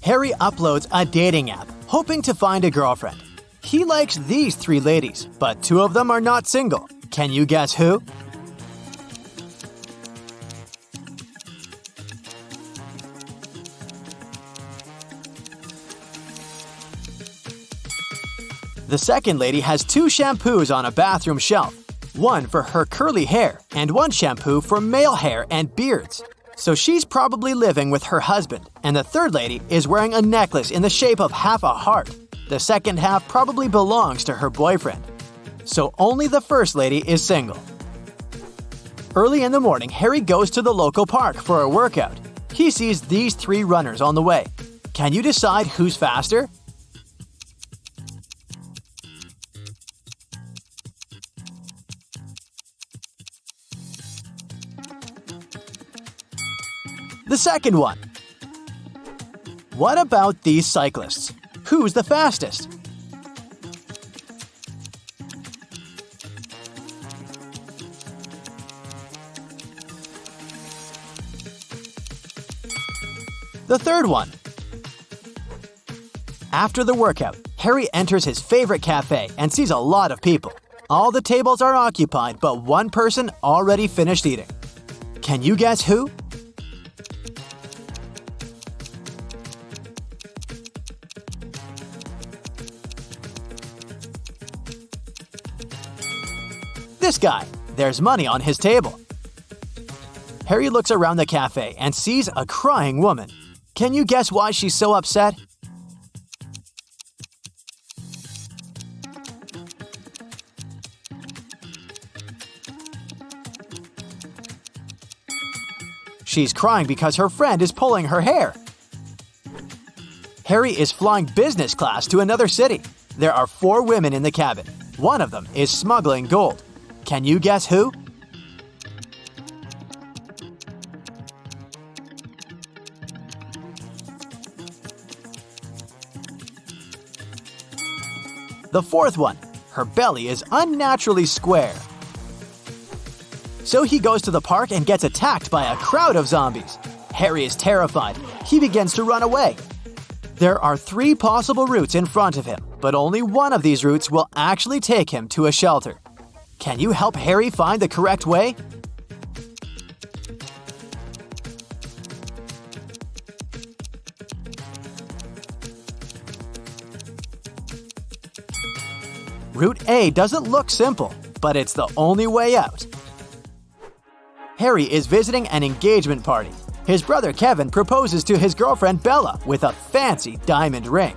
Harry uploads a dating app, hoping to find a girlfriend. He likes these 3 ladies, but 2 of them are not single. Can you guess who? The second lady has 2 shampoos on a bathroom shelf. One for her curly hair and one shampoo for male hair and beards. So she's probably living with her husband. And the third lady is wearing a necklace in the shape of half a heart. The second half probably belongs to her boyfriend. So only the first lady is single. Early in the morning, Harry goes to the local park for a workout. He sees these 3 runners on the way. Can you decide who's faster? The second one. What about these cyclists? Who's the fastest? The third one. After the workout, Harry enters his favorite cafe and sees a lot of people. All the tables are occupied, but one person already finished eating. Can you guess who? This guy. There's money on his table. Harry looks around the cafe and sees a crying woman. Can you guess why she's so upset? She's crying because her friend is pulling her hair. Harry is flying business class to another city. There are 4 women in the cabin. One of them is smuggling gold. Can you guess who? The fourth one. Her belly is unnaturally square. So he goes to the park and gets attacked by a crowd of zombies. Harry is terrified. He begins to run away. There are 3 possible routes in front of him, but only one of these routes will actually take him to a shelter. Can you help Harry find the correct way? Route A doesn't look simple, but it's the only way out. Harry is visiting an engagement party. His brother Kevin proposes to his girlfriend Bella with a fancy diamond ring.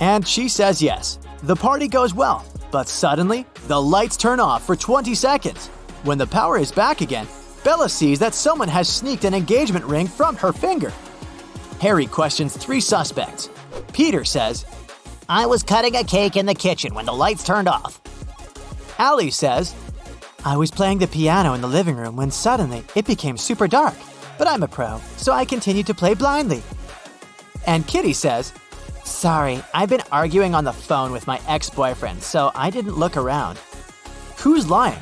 And she says yes. The party goes well, but suddenly, the lights turn off for 20 seconds. When the power is back again, Bella sees that someone has sneaked an engagement ring from her finger. Harry questions 3 suspects. Peter says, I was cutting a cake in the kitchen when the lights turned off. Allie says, I was playing the piano in the living room when suddenly it became super dark. But I'm a pro, so I continued to play blindly. And Kitty says, Sorry, I've been arguing on the phone with my ex-boyfriend, so I didn't look around. Who's lying?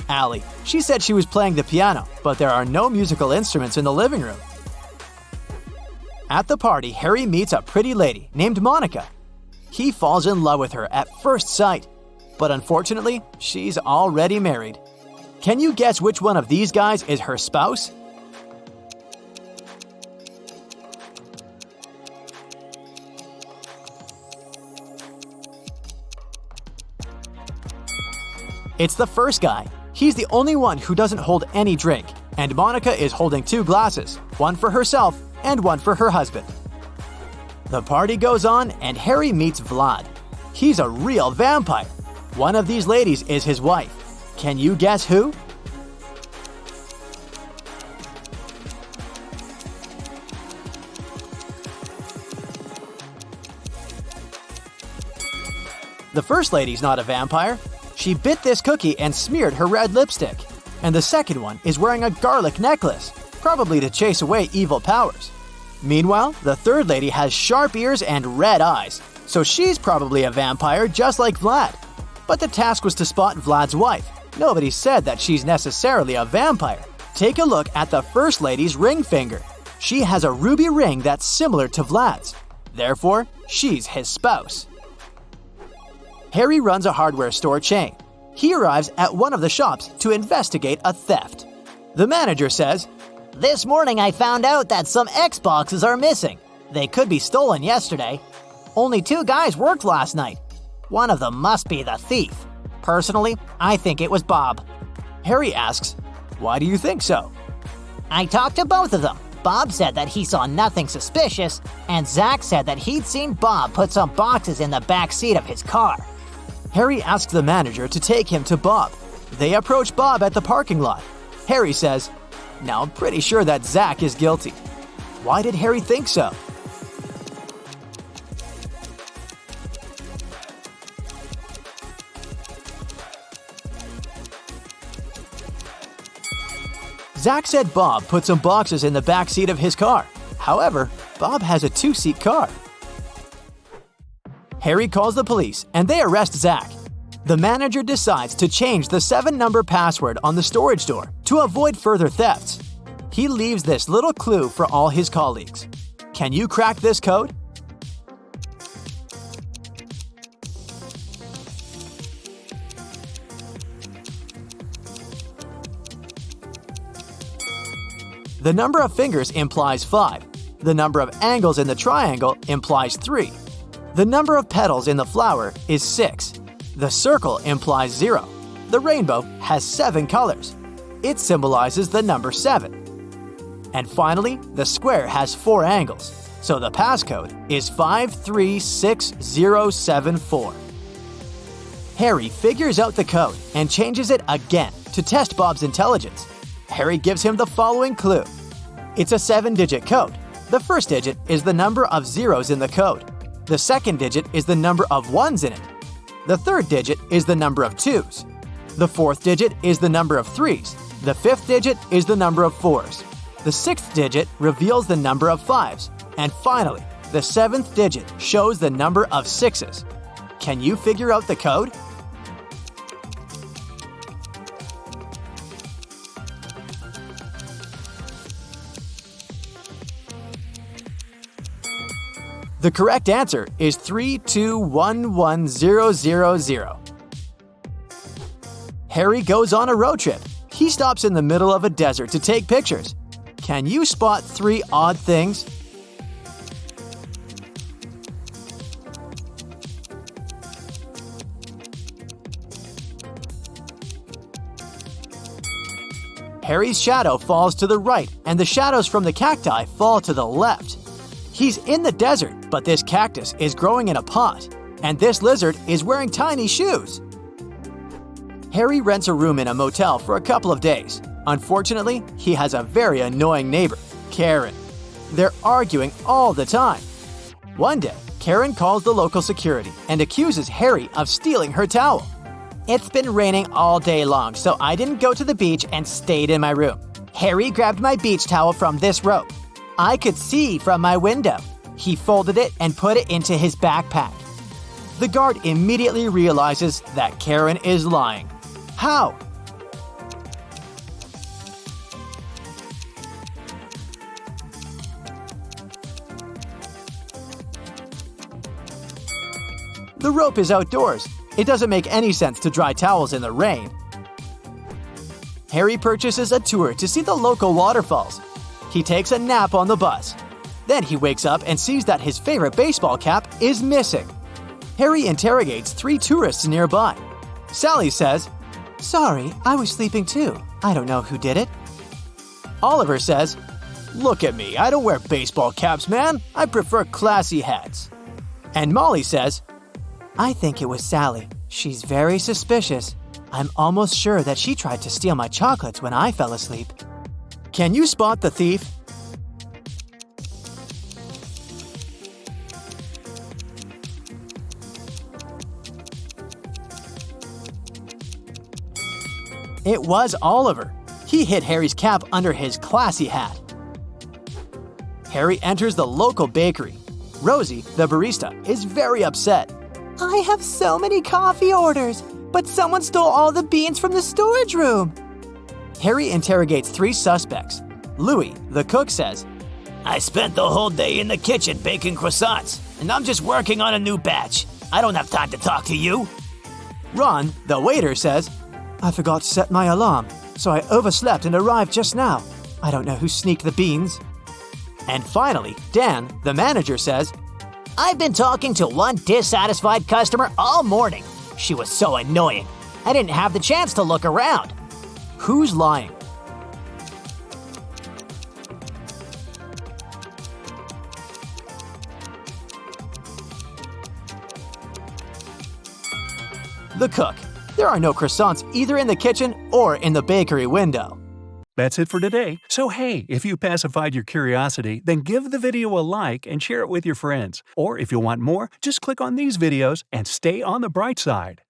Allie. She said she was playing the piano, but there are no musical instruments in the living room. At the party, Harry meets a pretty lady named Monica. He falls in love with her at first sight, but unfortunately, she's already married. Can you guess which one of these guys is her spouse? It's the first guy. He's the only one who doesn't hold any drink, and Monica is holding 2 glasses, one for herself and one for her husband. The party goes on, and Harry meets Vlad. He's a real vampire. One of these ladies is his wife. Can you guess who? The first lady's not a vampire. She bit this cookie and smeared her red lipstick. And the second one is wearing a garlic necklace, probably to chase away evil powers. Meanwhile, the third lady has sharp ears and red eyes, so she's probably a vampire just like Vlad. But the task was to spot Vlad's wife. Nobody said that she's necessarily a vampire. Take a look at the First Lady's ring finger. She has a ruby ring that's similar to Vlad's. Therefore, she's his spouse. Harry runs a hardware store chain. He arrives at one of the shops to investigate a theft. The manager says, This morning I found out that some Xboxes are missing. They could be stolen yesterday. Only 2 guys worked last night. One of them must be the thief. Personally, I think it was Bob. Harry asks, why do you think so? I talked to both of them. Bob said that he saw nothing suspicious, and Zach said that he'd seen Bob put some boxes in the back seat of his car. Harry asks the manager to take him to Bob. They approach Bob at the parking lot. Harry says, now I'm pretty sure that Zach is guilty. Why did Harry think so? Zach said Bob put some boxes in the back seat of his car. However, Bob has a 2-seat car. Harry calls the police and they arrest Zach. The manager decides to change the 7-number password on the storage door to avoid further thefts. He leaves this little clue for all his colleagues. Can you crack this code? The number of fingers implies 5. The number of angles in the triangle implies 3. The number of petals in the flower is 6. The circle implies 0. The rainbow has 7 colors. It symbolizes the number 7. And finally, the square has 4 angles, so the passcode is 536074. Harry figures out the code and changes it again to test Bob's intelligence. Harry gives him the following clue. It's a 7-digit code. The first digit is the number of zeros in the code. The second digit is the number of ones in it. The third digit is the number of 2s. The fourth digit is the number of 3s. The fifth digit is the number of 4s. The sixth digit reveals the number of 5s. And finally, the 7th digit shows the number of 6s. Can you figure out the code? The correct answer is 3211000. Harry goes on a road trip. He stops in the middle of a desert to take pictures. Can you spot 3 odd things? Harry's shadow falls to the right, and the shadows from the cacti fall to the left. He's in the desert, but this cactus is growing in a pot, and this lizard is wearing tiny shoes. Harry rents a room in a motel for a couple of days. Unfortunately, he has a very annoying neighbor, Karen. They're arguing all the time. One day, Karen calls the local security and accuses Harry of stealing her towel. It's been raining all day long, so I didn't go to the beach and stayed in my room. Harry grabbed my beach towel from this rope. I could see from my window. He folded it and put it into his backpack. The guard immediately realizes that Karen is lying. How? The rope is outdoors. It doesn't make any sense to dry towels in the rain. Harry purchases a tour to see the local waterfalls. He takes a nap on the bus. Then he wakes up and sees that his favorite baseball cap is missing. Harry interrogates 3 tourists nearby. Sally says, "Sorry, I was sleeping too. I don't know who did it." Oliver says, "Look at me, I don't wear baseball caps, man. I prefer classy hats." And Molly says, "I think it was Sally. She's very suspicious. I'm almost sure that she tried to steal my chocolates when I fell asleep." Can you spot the thief? It was Oliver. He hid Harry's cap under his classy hat. Harry enters the local bakery. Rosie, the barista, is very upset. I have so many coffee orders, but someone stole all the beans from the storage room. Harry interrogates 3 suspects. Louis, the cook, says, I spent the whole day in the kitchen baking croissants, and I'm just working on a new batch. I don't have time to talk to you. Ron, the waiter, says, I forgot to set my alarm, so I overslept and arrived just now. I don't know who sneaked the beans. And finally, Dan, the manager, says, I've been talking to one dissatisfied customer all morning. She was so annoying. I didn't have the chance to look around. Who's lying? The cook. There are no croissants either in the kitchen or in the bakery window. That's it for today. So hey, if you pacified your curiosity, then give the video a like and share it with your friends. Or if you want more, just click on these videos and stay on the bright side.